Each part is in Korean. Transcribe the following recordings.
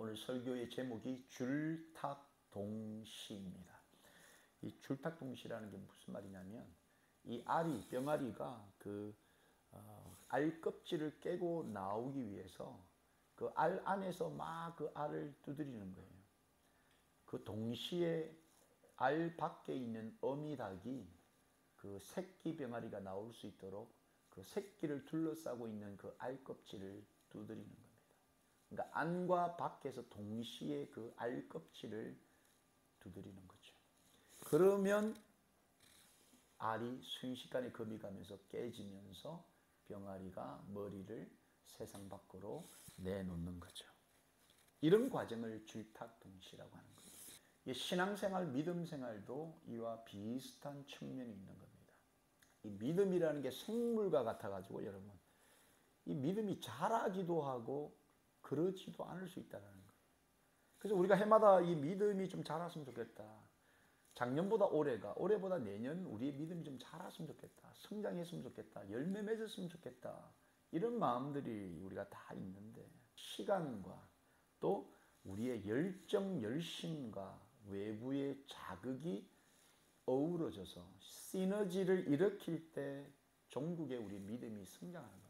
오늘 설교의 제목이 줄탁동시입니다. 이 줄탁동시라는 게 무슨 말이냐면 이 알이, 병아리가 알 껍질을 깨고 나오기 위해서 그 알 안에서 막 그 알을 두드리는 거예요. 그 동시에 알 밖에 있는 어미닭이 그 새끼 병아리가 나올 수 있도록 그 새끼를 둘러싸고 있는 그 알 껍질을 두드리는 겁니다. 그러니까 안과 밖에서 동시에 그 알 껍질을 두드리는 거죠. 그러면 알이 순식간에 검이 가면서 깨지면서 병아리가 머리를 세상 밖으로 내놓는 거죠. 이런 과정을 줄탁동시라고 하는 거예요. 신앙생활, 믿음생활도 이와 비슷한 측면이 있는 겁니다. 이 믿음이라는 게 생물과 같아가지고 여러분, 이 믿음이 자라기도 하고 그러지도 않을 수 있다는 거예요. 그래서 우리가 해마다 이 믿음이 좀 자랐으면 좋겠다. 작년보다 올해가, 올해보다 내년 우리의 믿음이 좀 자랐으면 좋겠다. 성장했으면 좋겠다. 열매 맺었으면 좋겠다. 이런 마음들이 우리가 다 있는데 시간과 또 우리의 열정, 열심과 외부의 자극이 어우러져서 시너지를 일으킬 때 종국에 우리 믿음이 성장하는 겁니다.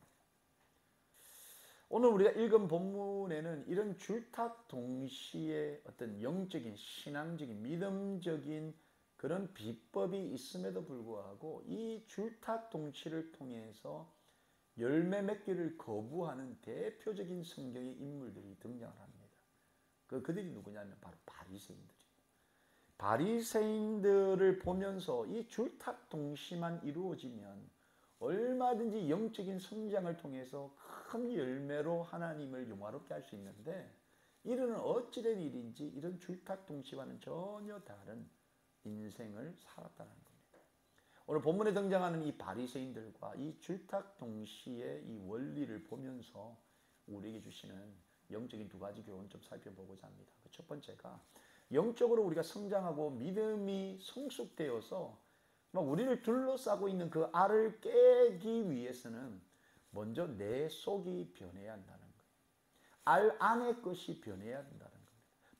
오늘 우리가 읽은 본문에는 이런 줄탁동시의 어떤 영적인, 신앙적인, 믿음적인 그런 비법이 있음에도 불구하고 이 줄탁동시를 통해서 열매 맺기를 거부하는 대표적인 성경의 인물들이 등장을 합니다. 그들이 누구냐면 바로 바리새인들이에요. 바리새인들을 보면서 이 줄탁동시만 이루어지면 얼마든지 영적인 성장을 통해서 큰 열매로 하나님을 영화롭게 할 수 있는데 이는 어찌된 일인지 이런 줄탁동시와는 전혀 다른 인생을 살았다는 겁니다. 오늘 본문에 등장하는 이 바리새인들과 이 줄탁동시의 이 원리를 보면서 우리에게 주시는 영적인 두 가지 교훈 좀 살펴보고자 합니다. 첫 번째가 영적으로 우리가 성장하고 믿음이 성숙되어서 우리를 둘러싸고 있는 그 알을 깨기 위해서는 먼저 내 속이 변해야 한다는 거예요. 알 안의 것이 변해야 된다는 겁니다.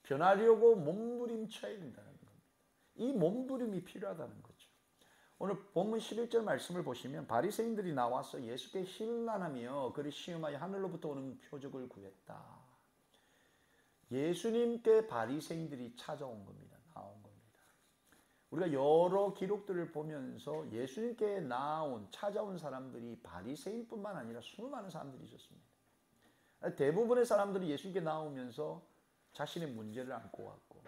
변하려고 몸부림쳐야 된다는 겁니다. 이 몸부림이 필요하다는 거죠. 오늘 본문 11절 말씀을 보시면 바리새인들이 나와서 예수께 힐난하며 그를 시험하여 하늘로부터 오는 표적을 구했다. 예수님께 바리새인들이 찾아온 겁니다. 나온 겁니다. 우리가 여러 기록들을 보면서 예수님께 찾아온 사람들이 바리새인뿐만 아니라 수많은 사람들이 있었습니다. 대부분의 사람들이 예수님께 나오면서 자신의 문제를 안고 왔고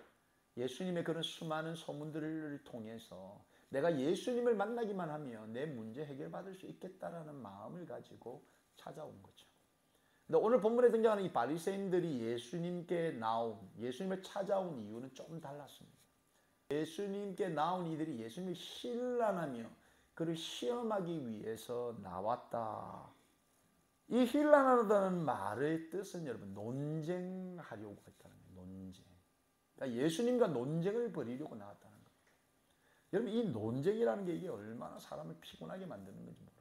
예수님의 그런 수많은 소문들을 통해서 내가 예수님을 만나기만 하면 내 문제 해결받을 수 있겠다라는 마음을 가지고 찾아온 거죠. 근데 오늘 본문에 등장하는 이 바리새인들이 예수님을 찾아온 이유는 조금 달랐습니다. 예수님께 나온 이들이 예수님을 힐난하며 그를 시험하기 위해서 나왔다. 이 힐난하다는 말의 뜻은 여러분 논쟁하려고 했다는 거예요. 논쟁. 그러니까 예수님과 논쟁을 벌이려고 나왔다는 거예요. 여러분 이 논쟁이라는 게 이게 얼마나 사람을 피곤하게 만드는 건지 모릅니다.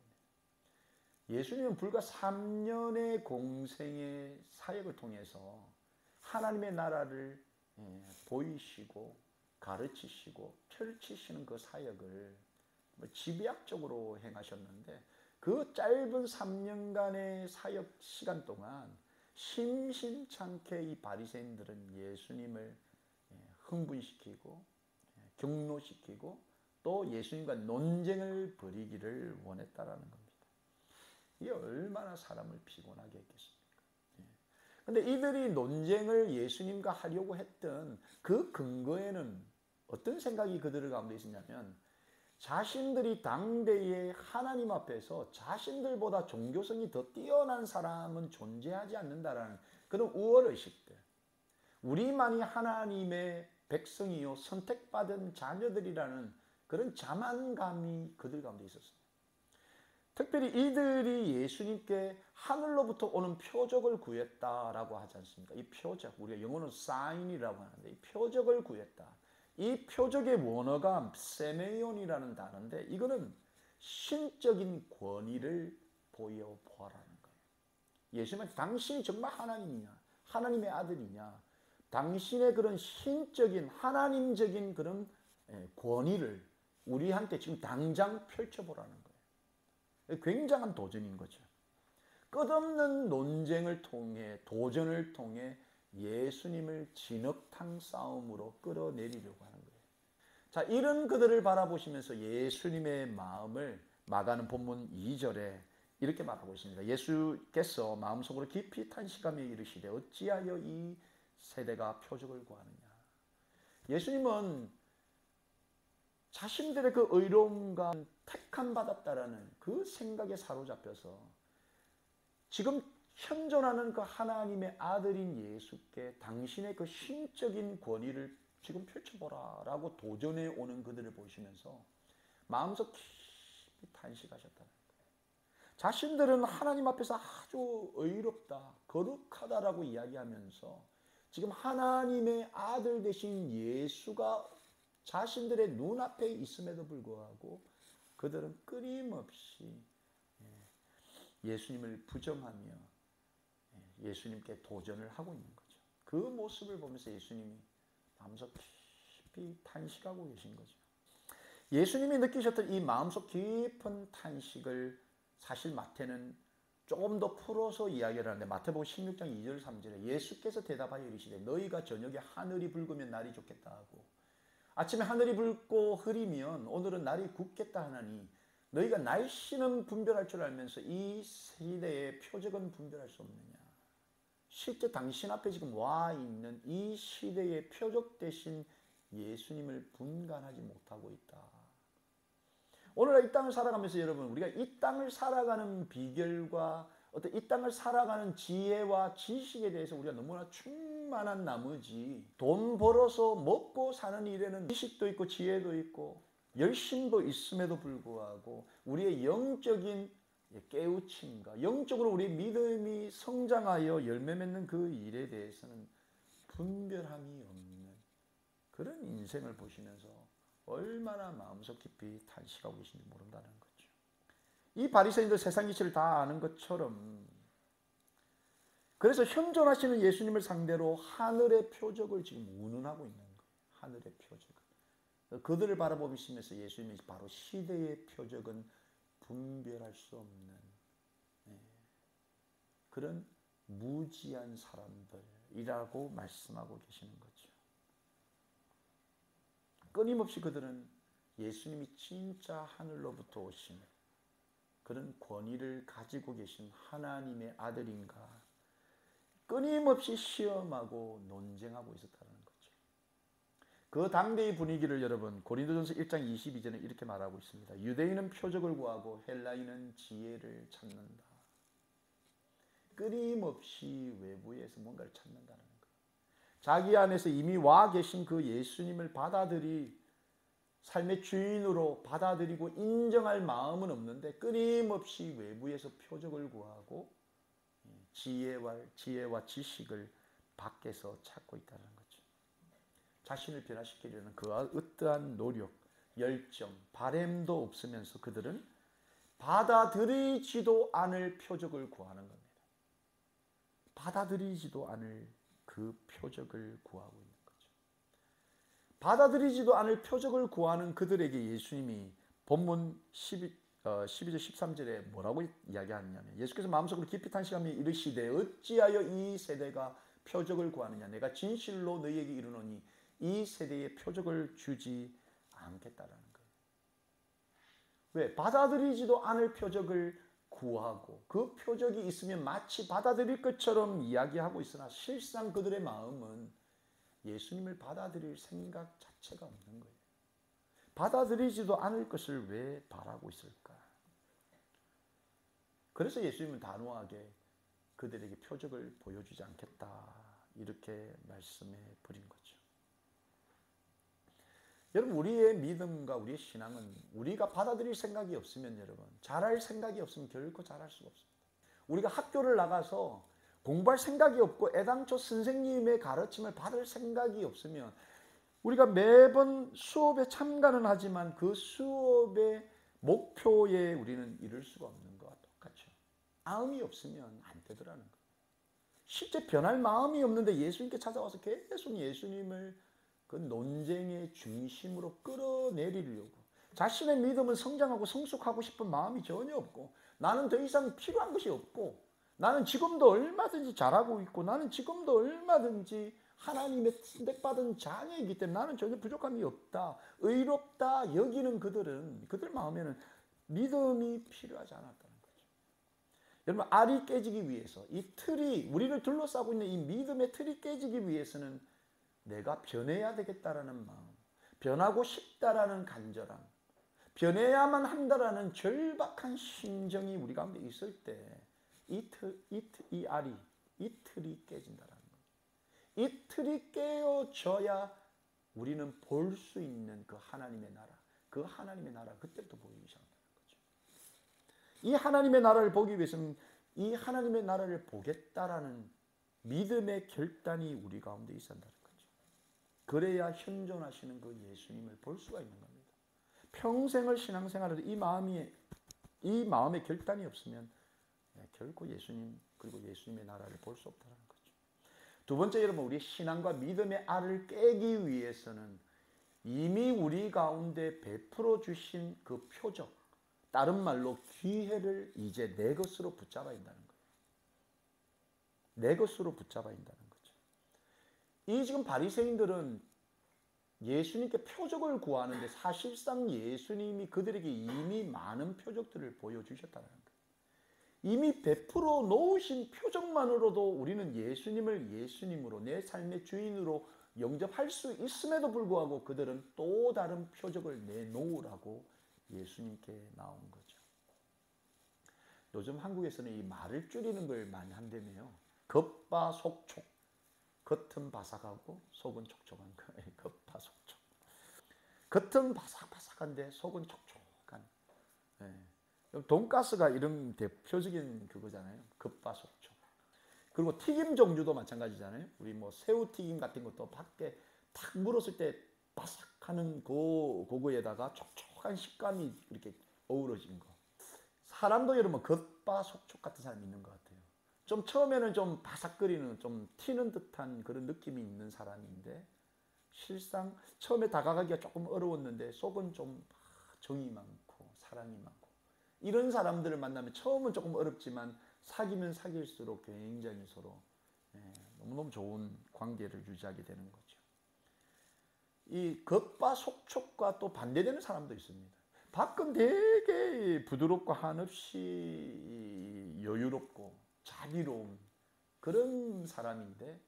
예수님은 불과 3년의 공생의 사역을 통해서 하나님의 나라를 보이시고 가르치시고 펼치시는 그 사역을 지배학적으로 행하셨는데 그 짧은 3년간의 사역 시간 동안 심심찮게 이 바리새인들은 예수님을 흥분시키고 경노시키고 또 예수님과 논쟁을 벌이기를 원했다라는 겁니다. 이게 얼마나 사람을 피곤하게 했겠습니까? 그런데 이들이 논쟁을 예수님과 하려고 했던 그 근거에는 어떤 생각이 그들 가운데 있었냐면 자신들이 당대의 하나님 앞에서 자신들보다 종교성이 더 뛰어난 사람은 존재하지 않는다라는 그런 우월의식들. 우리만이 하나님의 백성이요 선택받은 자녀들이라는 그런 자만감이 그들 가운데 있었습니다. 특별히 이들이 예수님께 하늘로부터 오는 표적을 구했다라고 하지 않습니까? 이 표적, 우리가 영어는 sign이라고 하는데 이 표적을 구했다. 이 표적의 원어가 세메온이라는 단어인데 이거는 신적인 권위를 보여보라는 거예요. 예수님한테 당신이 정말 하나님이냐? 하나님의 아들이냐? 당신의 그런 신적인 하나님적인 그런 권위를 우리한테 지금 당장 펼쳐보라는 거예요. 굉장한 도전인 거죠. 끝없는 논쟁을 통해 도전을 통해 예수님을 진흙탕 싸움으로 끌어내리려고 하는 거예요. 자, 이런 그들을 바라보시면서 예수님의 마음을 마가는 본문 2절에 이렇게 말하고 있습니다. 예수께서 마음속으로 깊이 탄식하며 이르시되 어찌하여 이 세대가 표적을 구하느냐. 예수님은 자신들의 그 의로움과 택함 받았다라는 그 생각에 사로잡혀서 지금 현존하는 그 하나님의 아들인 예수께 당신의 그 신적인 권위를 지금 펼쳐보라 라고 도전해 오는 그들을 보시면서 마음속 깊이 탄식하셨다는 거예요. 자신들은 하나님 앞에서 아주 의롭다, 거룩하다라고 이야기하면서 지금 하나님의 아들 되신 예수가 자신들의 눈앞에 있음에도 불구하고 그들은 끊임없이 예수님을 부정하며 예수님께 도전을 하고 있는 거죠. 그 모습을 보면서 예수님이 마음속 깊이 탄식하고 계신 거죠. 예수님이 느끼셨던 이 마음속 깊은 탄식을 사실 마태는 조금 더 풀어서 이야기를 하는데 마태복음 16장 2절 3절에 예수께서 대답하여 이르시되 너희가 저녁에 하늘이 붉으면 날이 좋겠다 하고 아침에 하늘이 붉고 흐리면 오늘은 날이 굳겠다 하나니 너희가 날씨는 분별할 줄 알면서 이 시대의 표적은 분별할 수 없느냐. 실제 당신 앞에 지금 와 있는 이 시대의 표적 대신 예수님을 분간하지 못하고 있다. 오늘날 이 땅을 살아가면서 여러분 우리가 이 땅을 살아가는 비결과 어떤 이 땅을 살아가는 지혜와 지식에 대해서 우리가 너무나 충만한 나머지 돈 벌어서 먹고 사는 일에는 지식도 있고 지혜도 있고 열심도 있음에도 불구하고 우리의 영적인 깨우침과 영적으로 우리의 믿음이 성장하여 열매 맺는 그 일에 대해서는 분별함이 없는 그런 인생을 보시면서 얼마나 마음속 깊이 탄식하고 계신지 모른다는 거죠. 이 바리새인들 세상 이치를 다 아는 것처럼 그래서 현존하시는 예수님을 상대로 하늘의 표적을 지금 운운하고 있는 거예요. 하늘의 표적을. 그들을 바라보시면서 예수님이 바로 시대의 표적은 분별할 수 없는 그런 무지한 사람들이라고 말씀하고 계시는 거죠. 끊임없이 그들은 예수님이 진짜 하늘로부터 오신 그런 권위를 가지고 계신 하나님의 아들인가 끊임없이 시험하고 논쟁하고 있었다는 거죠. 그 당대의 분위기를 여러분 고린도전서 1장 22절에 이렇게 말하고 있습니다. 유대인은 표적을 구하고 헬라인은 지혜를 찾는다. 끊임없이 외부에서 뭔가를 찾는다는 거예요. 자기 안에서 이미 와 계신 그 예수님을 삶의 주인으로 받아들이고 인정할 마음은 없는데 끊임없이 외부에서 표적을 구하고 지혜와 지식을 밖에서 찾고 있다는 거죠. 자신을 변화시키려는 그 어떠한 노력, 열정, 바램도 없으면서 그들은 받아들이지도 않을 표적을 구하는 겁니다. 받아들이지도 않을 그 표적을 구하고 있는 거죠. 받아들이지도 않을 표적을 구하는 그들에게 예수님이 본문 12절 13절에 뭐라고 이야기하느냐면 예수께서 마음속으로 깊이 탄식하며 이르시되 어찌하여 이 세대가 표적을 구하느냐 내가 진실로 너희에게 이르노니 이 세대에 표적을 주지 않겠다라는 거예요. 왜? 받아들이지도 않을 표적을 구하고 그 표적이 있으면 마치 받아들일 것처럼 이야기하고 있으나 실상 그들의 마음은 예수님을 받아들일 생각 자체가 없는 거예요. 받아들이지도 않을 것을 왜 바라고 있을까? 그래서 예수님은 단호하게 그들에게 표적을 보여주지 않겠다 이렇게 말씀해 버린 거죠. 여러분 우리의 믿음과 우리의 신앙은 우리가 받아들일 생각이 없으면 여러분 잘할 생각이 없으면 결코 잘할 수가 없습니다. 우리가 학교를 나가서 공부할 생각이 없고 애당초 선생님의 가르침을 받을 생각이 없으면 우리가 매번 수업에 참가는 하지만 그 수업의 목표에 우리는 이룰 수가 없는 것과 똑같죠. 마음이 없으면 안 되더라는 거예요. 실제 변할 마음이 없는데 예수님께 찾아와서 계속 예수님을 그 논쟁의 중심으로 끌어내리려고, 자신의 믿음은 성장하고 성숙하고 싶은 마음이 전혀 없고, 나는 더 이상 필요한 것이 없고, 나는 지금도 얼마든지 잘하고 있고, 나는 지금도 얼마든지 하나님의 선택받은 자녀이기 때문에 나는 전혀 부족함이 없다, 의롭다 여기는 그들 마음에는 믿음이 필요하지 않았다는 거죠. 여러분, 알이 깨지기 위해서, 이 틀이, 우리를 둘러싸고 있는 이 믿음의 틀이 깨지기 위해서는 내가 변해야 되겠다라는 마음, 변하고 싶다라는 간절함, 변해야만 한다라는 절박한 심정이 우리 가운데 있을 때 이 알이, 이 틀이 깨진다라는 거예요. 이 틀이 깨어져야 우리는 볼 수 있는 그 하나님의 나라, 그 하나님의 나라 그때부터 보이기 시작한다는 거죠. 이 하나님의 나라를 보기 위해서는 이 하나님의 나라를 보겠다라는 믿음의 결단이 우리 가운데 있어야 한다는 거죠. 그래야 현존하시는 그 예수님을 볼 수가 있는 겁니다. 평생을 신앙생활을 이 마음의 결단이 없으면 결코 예수님, 그리고 예수님의 나라를 볼 수 없다는 거죠. 두 번째, 여러분, 우리 신앙과 믿음의 알을 깨기 위해서는 이미 우리 가운데 베풀어 주신 그 표적, 다른 말로 기회를 이제 내 것으로 붙잡아야 한다는 거예요. 내 것으로 붙잡아야 한다는 거죠. 이 지금 바리새인들은 예수님께 표적을 구하는데 사실상 예수님이 그들에게 이미 많은 표적들을 보여주셨다는 거예요. 이미 베풀어 놓으신 표적만으로도 우리는 예수님을 예수님으로, 내 삶의 주인으로 영접할 수 있음에도 불구하고 그들은 또 다른 표적을 내놓으라고 예수님께 나온 거죠. 요즘 한국에서는 이 말을 줄이는 걸 많이 한다며요. 겉바속촉. 겉은 바삭하고 속은 촉촉한 거예요. 겉바속촉. 겉은 바삭바삭한데 속은 촉촉한. 돈가스가 이런 대표적인 그거잖아요. 겉바속촉. 그리고 튀김 종류도 마찬가지잖아요. 우리 뭐 새우튀김 같은 것도 밖에 탁 물었을 때 바삭하는 그거에다가 촉촉한 식감이 이렇게 어우러진 거. 사람도 여러분 겉바속촉 같은 사람이 있는 것 같아요. 좀 처음에는 좀 바삭거리는, 좀 튀는 듯한 그런 느낌이 있는 사람인데 실상 처음에 다가가기가 조금 어려웠는데 속은 좀 정이 많고 사랑이 많고, 이런 사람들을 만나면 처음은 조금 어렵지만 사귀면 사귈수록 굉장히 서로 너무너무 좋은 관계를 유지하게 되는 거죠. 이 겉바속촉과 또 반대되는 사람도 있습니다. 밖은 되게 부드럽고 한없이 여유롭고 자비로운 그런 사람인데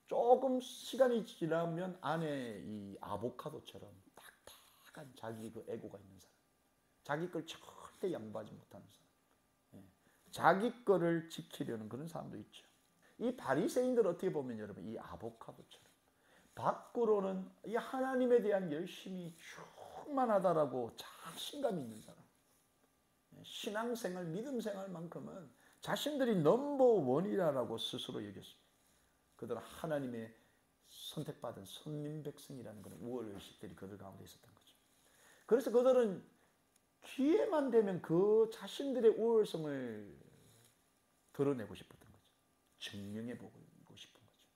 조금 시간이 지나면 안에 이 아보카도처럼 딱딱한 자기 그 에고가 있는 사람, 자기 걸 절대 양보하지 못하는 사람, 자기 거를 지키려는 그런 사람도 있죠. 이 바리새인들 어떻게 보면 여러분 이 아보카도처럼 밖으로는 이 하나님에 대한 열심이 충만하다라고 자신감 있는 사람, 신앙생활, 믿음생활만큼은 자신들이 넘버원이라고 스스로 여겼습니다. 그들은 하나님의 선택받은 선민 백성이라는 그런 우월의식들이 그들 가운데 있었던 거죠. 그래서 그들은 기회만 되면 그 자신들의 우월성을 드러내고 싶었던 거죠. 증명해보고 싶은 거죠.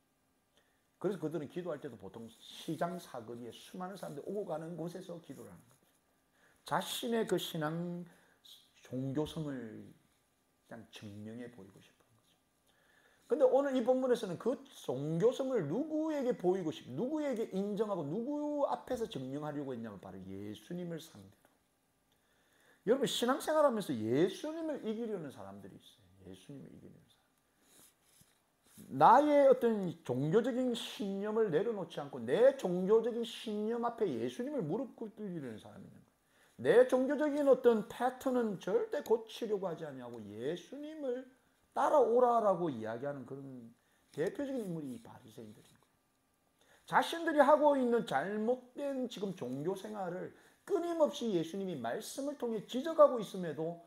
그래서 그들은 기도할 때도 보통 시장 사거리에 수많은 사람들이 오고 가는 곳에서 기도를 하는 거죠. 자신의 그 신앙 종교성을 그냥 증명해 보이고 싶은 거죠. 근데 오늘 이 본문에서는 그 종교성을 누구에게 보이고 싶고 누구에게 인정하고 누구 앞에서 증명하려고 했냐면 바로 예수님을 상대로. 여러분 신앙생활하면서 예수님을 이기려는 사람들이 있어요. 예수님을 이기려는 사람. 나의 어떤 종교적인 신념을 내려놓지 않고 내 종교적인 신념 앞에 예수님을 무릎 꿇으려는 사람이 있는 거예요. 내 종교적인 어떤 패턴은 절대 고치려고 하지 않냐고 예수님을 따라오라라고 이야기하는 그런 대표적인 인물이 이 바리새인들인 거예요. 자신들이 하고 있는 잘못된 지금 종교 생활을 끊임없이 예수님이 말씀을 통해 지적하고 있음에도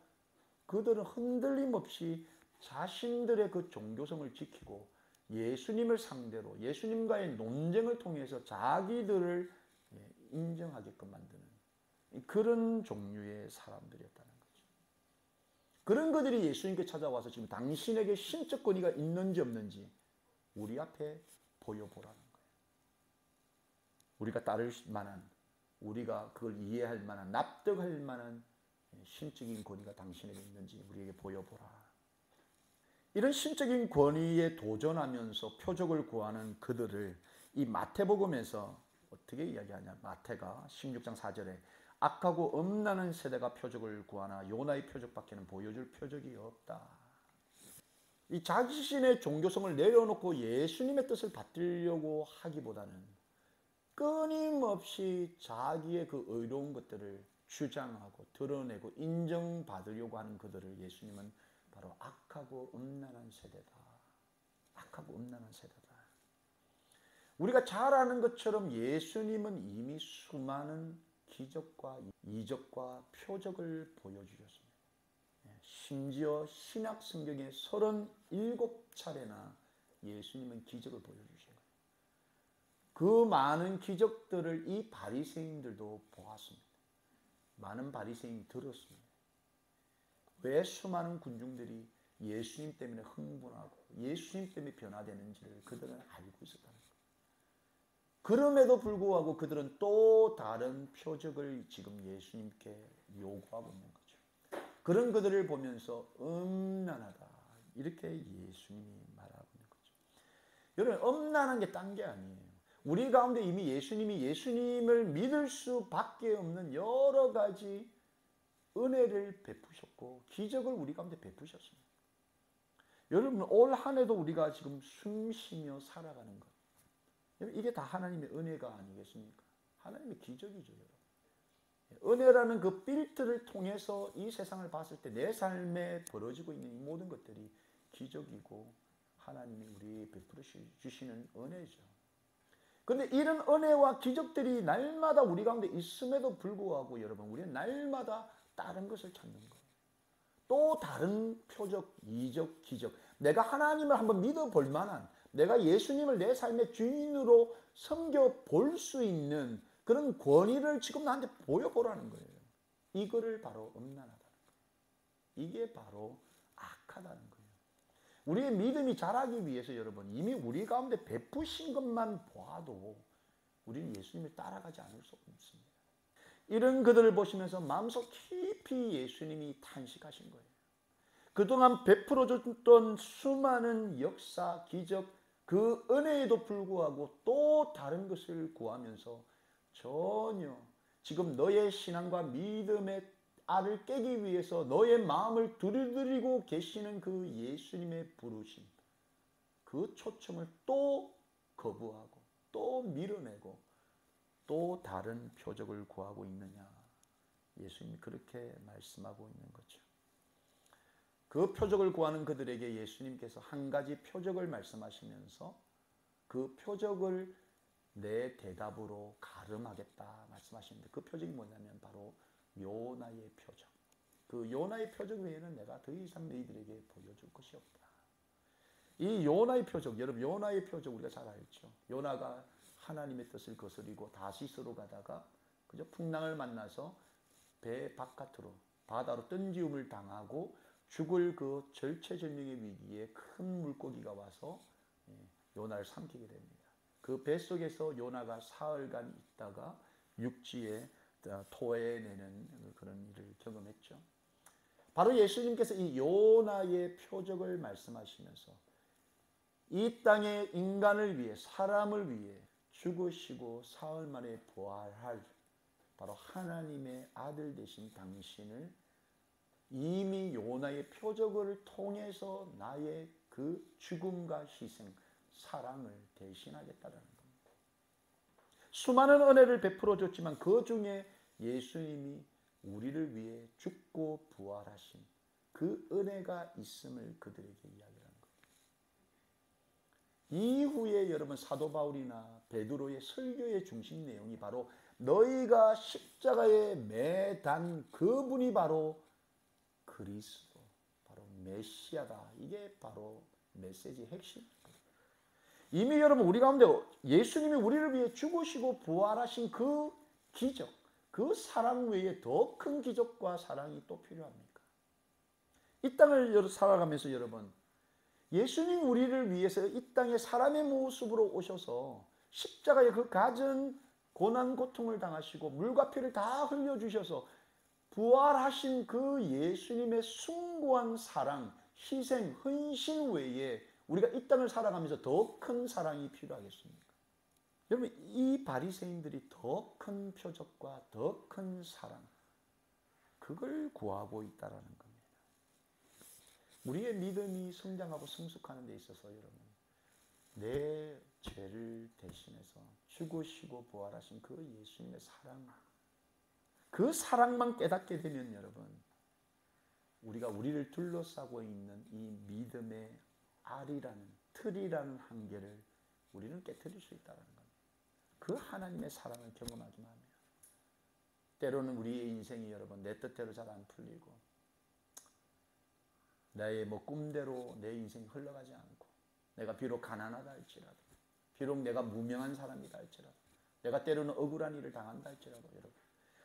그들은 흔들림 없이 자신들의 그 종교성을 지키고 예수님을 상대로 예수님과의 논쟁을 통해서 자기들을 인정하게끔 만드는 그런 종류의 사람들이었다는 거죠. 그런 그들이 예수님께 찾아와서 지금 당신에게 신적 권위가 있는지 없는지 우리 앞에 보여보라는 거예요. 우리가 따를 만한, 우리가 그걸 이해할 만한, 납득할 만한 신적인 권위가 당신에게 있는지 우리에게 보여보라. 이런 신적인 권위에 도전하면서 표적을 구하는 그들을 이 마태복음에서 어떻게 이야기하냐. 마태가 16장 4절에 악하고 음란한 세대가 표적을 구하나 요나의 표적밖에는 보여줄 표적이 없다. 이 자신의 종교성을 내려놓고 예수님의 뜻을 받들려고 하기보다는 끊임없이 자기의 그 의로운 것들을 주장하고 드러내고 인정받으려고 하는 그들을 예수님은 바로 악하고 음란한 세대다. 악하고 음란한 세대다. 우리가 잘 아는 것처럼 예수님은 이미 수많은 기적과 이적과 표적을 보여주셨습니다. 심지어 신약 성경에 37차례나 예수님은 기적을 보여주신 거예요. 그 많은 기적들을 이 바리새인들도 보았습니다. 많은 바리새인이 들었습니다. 왜 수많은 군중들이 예수님 때문에 흥분하고 예수님 때문에 변화되는지를 그들은 알고 있었다는 거예요. 그럼에도 불구하고 그들은 또 다른 표적을 지금 예수님께 요구하고 있는 거죠. 그런 그들을 보면서 음란하다 이렇게 예수님이 말하고 있는 거죠. 여러분, 음란한 게 딴 게 아니에요. 우리 가운데 이미 예수님을 믿을 수밖에 없는 여러 가지 은혜를 베푸셨고 기적을 우리 가운데 베푸셨습니다. 여러분, 올 한 해도 우리가 지금 숨쉬며 살아가는 것, 이게 다 하나님의 은혜가 아니겠습니까? 하나님의 기적이죠, 여러분. 은혜라는 그 필터를 통해서 이 세상을 봤을 때 내 삶에 벌어지고 있는 이 모든 것들이 기적이고 하나님이 우리 베풀어 주시는 은혜죠. 그런데 이런 은혜와 기적들이 날마다 우리 가운데 있음에도 불구하고 여러분, 우리는 날마다 다른 것을 찾는 거예요. 또 다른 표적, 이적, 기적. 내가 하나님을 한번 믿어볼 만한, 내가 예수님을 내 삶의 주인으로 섬겨볼 수 있는 그런 권위를 지금 나한테 보여보라는 거예요. 이거를 바로 음란하다는 거예요. 이게 바로 악하다는 거예요. 우리의 믿음이 자라기 위해서 여러분, 이미 우리 가운데 베푸신 것만 보아도 우리는 예수님을 따라가지 않을 수 없습니다. 이런 그들을 보시면서 마음속 깊이 예수님이 탄식하신 거예요. 그동안 베풀어 줬던 수많은 역사, 기적, 그 은혜에도 불구하고 또 다른 것을 구하면서 전혀 지금 너의 신앙과 믿음의 알을 깨기 위해서 너의 마음을 두드리고 계시는 그 예수님의 부르심, 그 초청을 또 거부하고 또 밀어내고 또 다른 표적을 구하고 있느냐. 예수님이 그렇게 말씀하고 있는 거죠. 그 표적을 구하는 그들에게 예수님께서 한 가지 표적을 말씀하시면서 그 표적을 내 대답으로 가름하겠다 말씀하시는데, 그 표적이 뭐냐면 바로 요나의 표적. 그 요나의 표적 외에는 내가 더 이상 너희들에게 보여줄 것이 없다. 이 요나의 표적, 여러분, 요나의 표적 우리가 잘 알죠. 요나가 하나님의 뜻을 거스리고 다시스로 가다가 그저 풍랑을 만나서 배 바깥으로 바다로 던지움을 당하고 죽을 그 절체절명의 위기에 큰 물고기가 와서 요나를 삼키게 됩니다. 그 뱃속에서 요나가 사흘간 있다가 육지에 토해내는 그런 일을 경험했죠. 바로 예수님께서 이 요나의 표적을 말씀하시면서 이 땅에 인간을 위해, 사람을 위해 죽으시고 사흘 만에 부활할 바로 하나님의 아들 되신 당신을 이미 요나의 표적을 통해서 나의 그 죽음과 희생, 사랑을 대신하겠다는 겁니다. 수많은 은혜를 베풀어 줬지만 그 중에 예수님이 우리를 위해 죽고 부활하신 그 은혜가 있음을 그들에게 이야기하는 겁니다. 이후에 여러분, 사도 바울이나 베드로의 설교의 중심 내용이 바로 너희가 십자가에 매단 그분이 바로 그리스도, 바로 메시아다. 이게 바로 메시지의 핵심입니다. 이미 여러분, 우리 가운데 예수님이 우리를 위해 죽으시고 부활하신 그 기적, 그 사랑 외에 더 큰 기적과 사랑이 또 필요합니까? 이 땅을 살아가면서 여러분, 예수님 우리를 위해서 이 땅에 사람의 모습으로 오셔서 십자가에 그 갖은 고난 고통을 당하시고 물과 피를 다 흘려주셔서 부활하신 그 예수님의 숭고한 사랑, 희생, 헌신 외에 우리가 이 땅을 살아가면서 더 큰 사랑이 필요하겠습니까? 여러분, 이 바리새인들이 더 큰 표적과 더 큰 사랑, 그걸 구하고 있다라는 겁니다. 우리의 믿음이 성장하고 성숙하는 데 있어서 여러분, 내 죄를 대신해서 죽으시고 부활하신 그 예수님의 사랑, 그 사랑만 깨닫게 되면 여러분, 우리가 우리를 둘러싸고 있는 이 믿음의 알이라는, 틀이라는 한계를 우리는 깨트릴 수 있다는 겁니다. 그 하나님의 사랑을 경험하기만 하면, 때로는 우리의 인생이 여러분 내 뜻대로 잘 안 풀리고 나의 꿈대로 내 인생이 흘러가지 않고, 내가 비록 가난하다 할지라도, 비록 내가 무명한 사람이다 할지라도, 내가 때로는 억울한 일을 당한다 할지라도 여러분,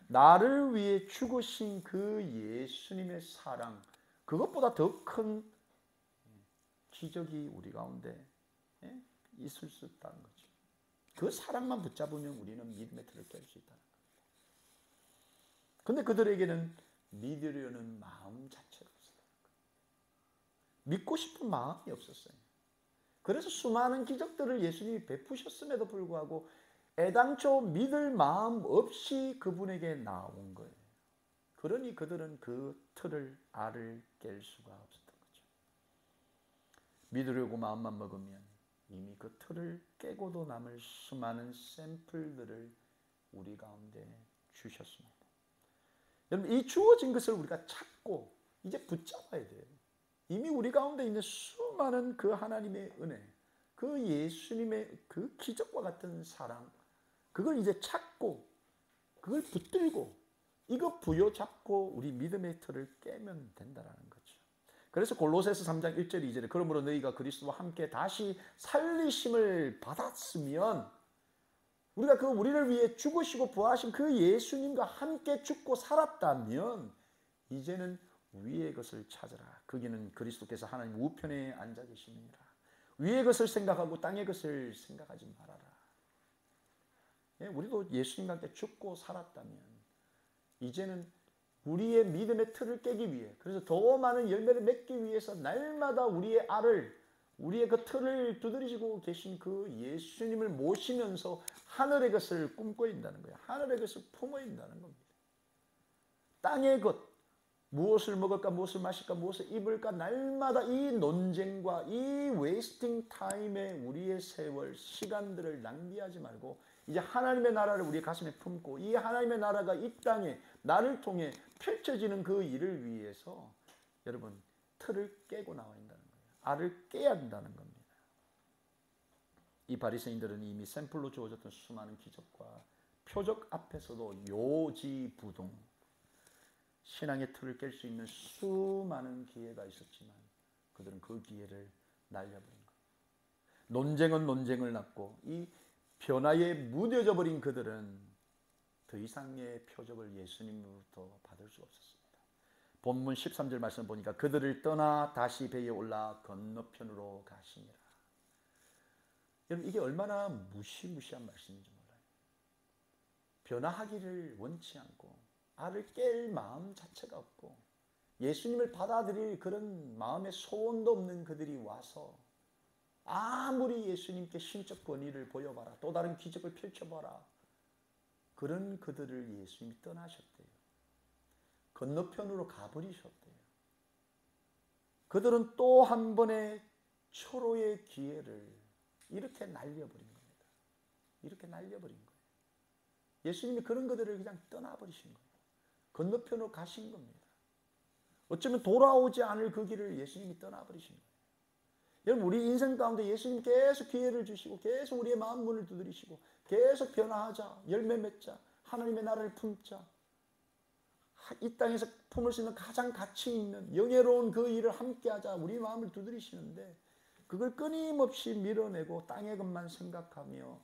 나를 위해 죽으신 그 예수님의 사랑, 그것보다 더 큰 기적이 우리 가운데 있을 수 있다는 거죠. 그 사랑만 붙잡으면 우리는 믿음의 틀을 깰 수 있다는 겁니다. 그런데 그들에게는 믿으려는 마음 자체가 없었다는 거예요. 믿고 싶은 마음이 없었어요. 그래서 수많은 기적들을 예수님이 베푸셨음에도 불구하고 애당초 믿을 마음 없이 그분에게 나온 거예요. 그러니 그들은 그 틀을, 알을 깰 수가 없었던 거죠. 믿으려고 마음만 먹으면 이미 그 틀을 깨고도 남을 수많은 샘플들을 우리 가운데 주셨습니다. 여러분, 이 주어진 것을 우리가 찾고 이제 붙잡아야 돼요. 이미 우리 가운데 있는 수많은 그 하나님의 은혜, 그 예수님의 그 기적과 같은 사랑, 그걸 이제 찾고 그걸 붙들고 이거 부여잡고 우리 믿음의 틀을 깨면 된다는 거죠. 그래서 골로새서 3장 1절 2절에 그러므로 너희가 그리스도와 함께 다시 살리심을 받았으면, 우리가 그 우리를 위해 죽으시고 부활하신 그 예수님과 함께 죽고 살았다면 이제는 위의 것을 찾으라. 거기는 그리스도께서 하나님 우편에 앉아 계시니라. 위의 것을 생각하고 땅의 것을 생각하지 말아라. 우리도 예수님과 함께 죽고 살았다면 이제는 우리의 믿음의 틀을 깨기 위해, 그래서 더 많은 열매를 맺기 위해서 날마다 우리의 알을, 우리의 그 틀을 두드리시고 계신 그 예수님을 모시면서 하늘의 것을 꿈꿔야 한다는 거예요. 하늘의 것을 품어야 한다는 겁니다. 땅의 것, 무엇을 먹을까, 무엇을 마실까, 무엇을 입을까, 날마다 이 논쟁과 이 웨이스팅 타임에 우리의 세월, 시간들을 낭비하지 말고 이제 하나님의 나라를 우리 가슴에 품고 이 하나님의 나라가 이 땅에 나를 통해 펼쳐지는 그 일을 위해서 여러분 틀을 깨고 나와야 한다는 거예요. 알을 깨야 한다는 겁니다. 이 바리새인들은 이미 샘플로 주어졌던 수많은 기적과 표적 앞에서도 요지부동, 신앙의 틀을 깰 수 있는 수많은 기회가 있었지만 그들은 그 기회를 날려버린 거예요. 논쟁은 논쟁을 낳고 이 변화에 무뎌져 버린 그들은 더 이상의 표적을 예수님으로부터 받을 수 없었습니다. 본문 13절 말씀 보니까 그들을 떠나 다시 배에 올라 건너편으로 가시니라. 여러분, 이게 얼마나 무시무시한 말씀인지 몰라요. 변화하기를 원치 않고 알을 깰 마음 자체가 없고 예수님을 받아들일 그런 마음의 소원도 없는 그들이 와서 아무리 예수님께 신적 권위를 보여봐라, 또 다른 기적을 펼쳐봐라, 그런 그들을 예수님이 떠나셨대요. 건너편으로 가버리셨대요. 그들은 또 한 번의 초로의 기회를 이렇게 날려버린 겁니다. 이렇게 날려버린 거예요. 예수님이 그런 그들을 그냥 떠나버리신 거예요. 건너편으로 가신 겁니다. 어쩌면 돌아오지 않을 그 길을 예수님이 떠나버리신 거예요. 여러분, 우리 인생 가운데 예수님 계속 기회를 주시고 계속 우리의 마음 문을 두드리시고 계속 변화하자, 열매 맺자, 하나님의 나라를 품자, 이 땅에서 품을 수 있는 가장 가치 있는 영예로운 그 일을 함께하자 우리 마음을 두드리시는데 그걸 끊임없이 밀어내고 땅의 것만 생각하며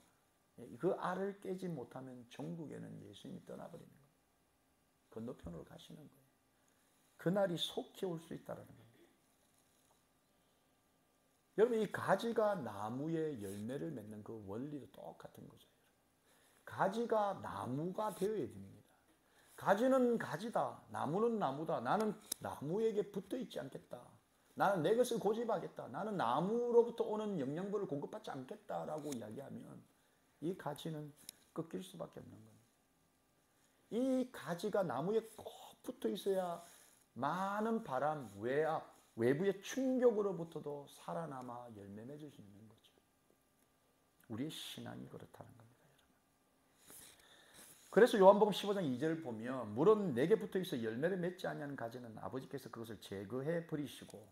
그 알을 깨지 못하면 종국에는 예수님이 떠나버리는 거예요. 건너편으로 가시는 거예요. 그날이 속히 올 수 있다는 겁니다. 여러분, 이 가지가 나무에 열매를 맺는 그 원리도 똑같은 거죠. 가지가 나무가 되어야 됩니다. 가지는 가지다. 나무는 나무다. 나는 나무에게 붙어 있지 않겠다. 나는 내 것을 고집하겠다. 나는 나무로부터 오는 영양분을 공급받지 않겠다라고 이야기하면 이 가지는 꺾일 수밖에 없는 겁니다. 이 가지가 나무에 꼭 붙어 있어야 많은 바람, 외압, 외부의 충격으로부터도 살아남아 열매 맺을 수 있는 거죠. 우리의 신앙이 그렇다는 겁니다. 그래서 요한복음 15장 2절을 보면 물은 내게 붙어 있어 열매를 맺지 아니하는 가지는 아버지께서 그것을 제거해 버리시고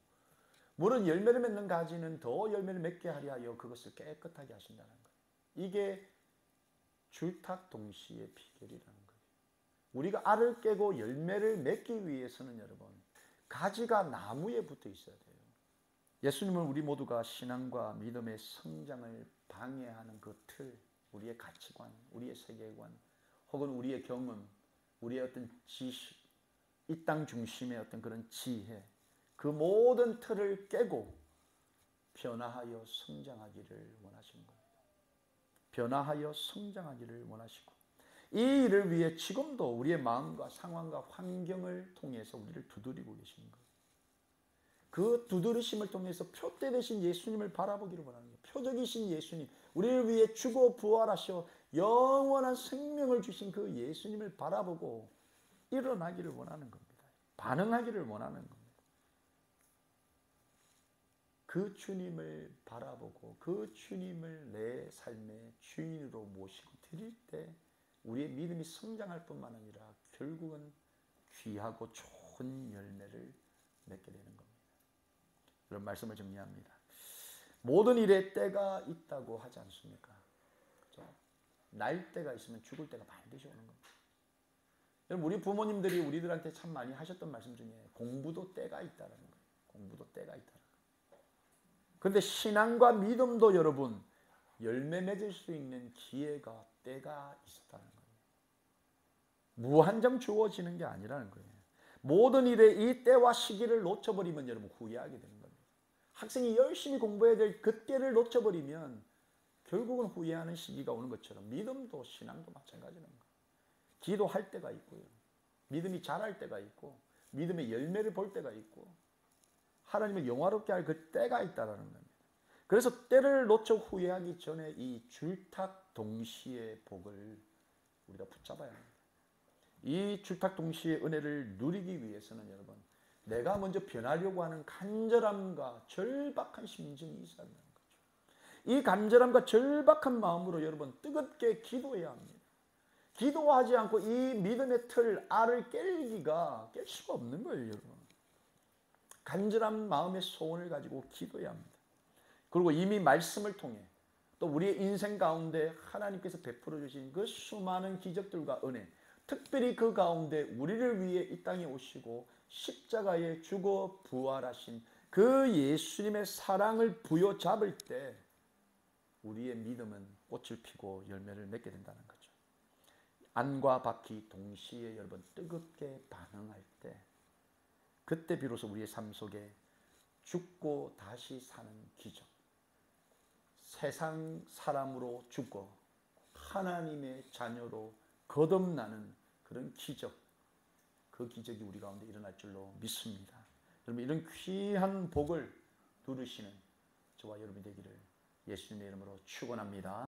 물은 열매를 맺는 가지는 더 열매를 맺게 하려 하여 그것을 깨끗하게 하신다는 거예요. 이게 줄탁 동시의 비결이라는 거예요. 우리가 알을 깨고 열매를 맺기 위해서는 여러분 가지가 나무에 붙어 있어야 돼요. 예수님은 우리 모두가 신앙과 믿음의 성장을 방해하는 그 틀, 우리의 가치관, 우리의 세계관, 혹은 우리의 경험, 우리의 어떤 지식, 이 땅 중심의 어떤 그런 지혜, 그 모든 틀을 깨고 변화하여 성장하기를 원하시는 겁니다. 변화하여 성장하기를 원하시고 이 일을 위해 지금도 우리의 마음과 상황과 환경을 통해서 우리를 두드리고 계시는 거예요. 그 두드리심을 통해서 표대 되신 예수님을 바라보기를 원하는 거예요. 표적이신 예수님, 우리를 위해 죽어 부활하셔 영원한 생명을 주신 그 예수님을 바라보고 일어나기를 원하는 겁니다. 반응하기를 원하는 겁니다. 그 주님을 바라보고 그 주님을 내 삶의 주인으로 모시고 드릴 때 우리의 믿음이 성장할 뿐만 아니라 결국은 귀하고 좋은 열매를 맺게 되는 겁니다. 이런 말씀을 정리합니다. 모든 일에 때가 있다고 하지 않습니까? 그렇죠? 날 때가 있으면 죽을 때가 반드시 오는 겁니다. 여러분, 우리 부모님들이 우리들한테 참 많이 하셨던 말씀 중에 공부도 때가 있다는 거예요. 공부도 때가 있다는 거예요. 그런데 신앙과 믿음도 여러분 열매 맺을 수 있는 기회가 때가 있었다는 거예요. 무한정 주어지는 게 아니라는 거예요. 모든 일에 이 때와 시기를 놓쳐버리면 여러분 후회하게 되는 겁니다. 학생이 열심히 공부해야 될 그 때를 놓쳐버리면 결국은 후회하는 시기가 오는 것처럼 믿음도 신앙도 마찬가지는 거예요. 기도할 때가 있고요. 믿음이 자랄 때가 있고 믿음의 열매를 볼 때가 있고 하나님을 영화롭게 할 그 때가 있다는 겁니다. 그래서 때를 놓쳐 후회하기 전에 이 줄탁 동시의 복을 우리가 붙잡아야 합니다. 이 줄탁 동시의 은혜를 누리기 위해서는 여러분 내가 먼저 변하려고 하는 간절함과 절박한 심정이 있어야 한다는 거죠. 이 간절함과 절박한 마음으로 여러분 뜨겁게 기도해야 합니다. 기도하지 않고 이 믿음의 틀, 알을 깰 수가 없는 거예요, 여러분. 간절한 마음의 소원을 가지고 기도해야 합니다. 그리고 이미 말씀을 통해 또 우리의 인생 가운데 하나님께서 베풀어 주신 그 수많은 기적들과 은혜, 특별히 그 가운데 우리를 위해 이 땅에 오시고 십자가에 죽어 부활하신 그 예수님의 사랑을 부여잡을 때 우리의 믿음은 꽃을 피고 열매를 맺게 된다는 거죠. 안과 밖이 동시에 여러분 뜨겁게 반응할 때 그때 비로소 우리의 삶 속에 죽고 다시 사는 기적, 세상 사람으로 죽고 하나님의 자녀로 거듭나는 그런 기적, 그 기적이 우리 가운데 일어날 줄로 믿습니다. 여러분 이런 귀한 복을 누리시는 저와 여러분이 되기를 예수님의 이름으로 축원합니다.